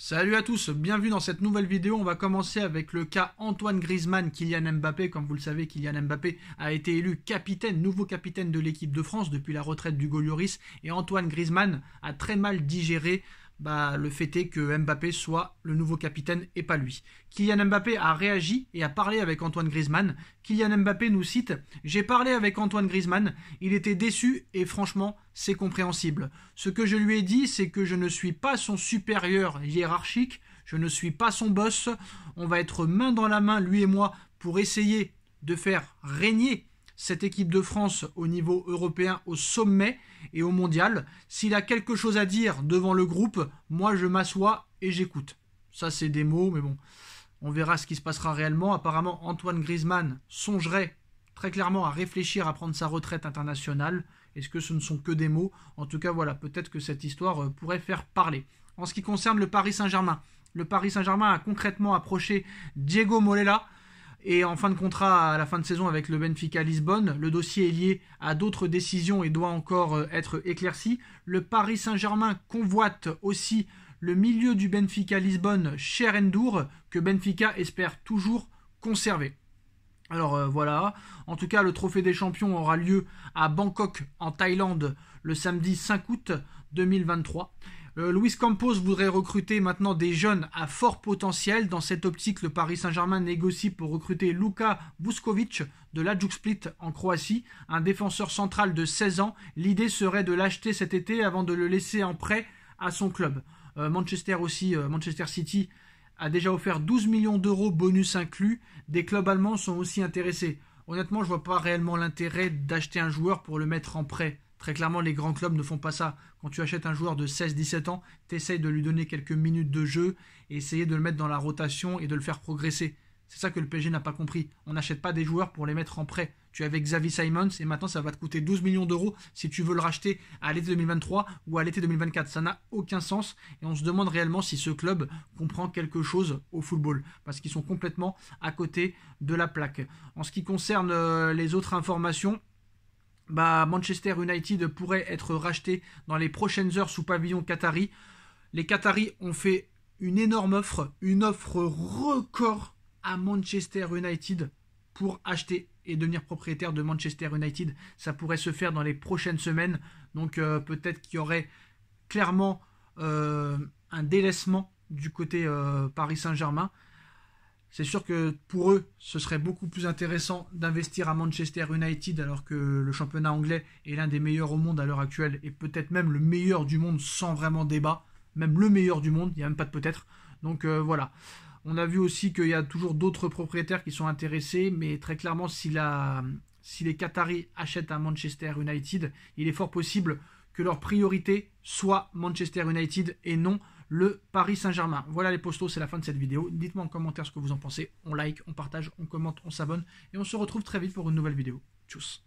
Salut à tous, bienvenue dans cette nouvelle vidéo. On va commencer avec le cas Antoine Griezmann, Kylian Mbappé. Comme vous le savez, Kylian Mbappé a été élu capitaine, nouveau capitaine de l'équipe de France depuis la retraite d'Hugo Lloris. Et Antoine Griezmann a très mal digéré le fait est que Mbappé soit le nouveau capitaine et pas lui. Kylian Mbappé a réagi et a parlé avec Antoine Griezmann. Kylian Mbappé nous cite « J'ai parlé avec Antoine Griezmann, il était déçu et franchement, c'est compréhensible. Ce que je lui ai dit, c'est que je ne suis pas son supérieur hiérarchique, je ne suis pas son boss. On va être main dans la main, lui et moi, pour essayer de faire régner cette équipe de France au niveau européen, au sommet et au mondial. S'il a quelque chose à dire devant le groupe, moi je m'assois et j'écoute. Ça c'est des mots, mais bon, on verra ce qui se passera réellement. Apparemment, Antoine Griezmann songerait très clairement à réfléchir à prendre sa retraite internationale. Est-ce que ce ne sont que des mots? En tout cas, voilà, peut-être que cette histoire pourrait faire parler. En ce qui concerne le Paris Saint-Germain, le Paris Saint-Germain a concrètement approché Diego Mollella, et en fin de contrat à la fin de saison avec le Benfica Lisbonne. Le dossier est lié à d'autres décisions et doit encore être éclairci. Le Paris Saint-Germain convoite aussi le milieu du Benfica Lisbonne, Cher N'Dour, que Benfica espère toujours conserver. Alors voilà, en tout cas le trophée des champions aura lieu à Bangkok en Thaïlande le samedi 5 août 2023. Luis Campos voudrait recruter maintenant des jeunes à fort potentiel. Dans cette optique, le Paris Saint-Germain négocie pour recruter Luka Vuskovic de l'Hajduk Split en Croatie, un défenseur central de 16 ans. L'idée serait de l'acheter cet été avant de le laisser en prêt à son club. Manchester City a déjà offert 12 millions d'euros bonus inclus. Des clubs allemands sont aussi intéressés. Honnêtement, je ne vois pas réellement l'intérêt d'acheter un joueur pour le mettre en prêt. Très clairement, les grands clubs ne font pas ça. Quand tu achètes un joueur de 16-17 ans, tu essayes de lui donner quelques minutes de jeu et essayer de le mettre dans la rotation et de le faire progresser. C'est ça que le PSG n'a pas compris. On n'achète pas des joueurs pour les mettre en prêt. Tu es avec Xavi Simons et maintenant ça va te coûter 12 millions d'euros si tu veux le racheter à l'été 2023 ou à l'été 2024. Ça n'a aucun sens et on se demande réellement si ce club comprend quelque chose au football parce qu'ils sont complètement à côté de la plaque. En ce qui concerne les autres informations, Manchester United pourrait être racheté dans les prochaines heures sous pavillon qatari. Les Qataris ont fait une énorme offre, une offre record à Manchester United pour acheter et devenir propriétaire de Manchester United. Ça pourrait se faire dans les prochaines semaines. Donc peut-être qu'il y aurait clairement un délaissement du côté Paris Saint-Germain. C'est sûr que pour eux, ce serait beaucoup plus intéressant d'investir à Manchester United alors que le championnat anglais est l'un des meilleurs au monde à l'heure actuelle et peut-être même le meilleur du monde sans vraiment débat. Même le meilleur du monde, il n'y a même pas de peut-être. Donc voilà. On a vu aussi qu'il y a toujours d'autres propriétaires qui sont intéressés, mais très clairement, si les Qataris achètent à Manchester United, il est fort possible que leur priorité soit Manchester United et non le Paris Saint-Germain. Voilà les postos, c'est la fin de cette vidéo. Dites-moi en commentaire ce que vous en pensez. On like, on partage, on commente, on s'abonne et on se retrouve très vite pour une nouvelle vidéo. Tchuss.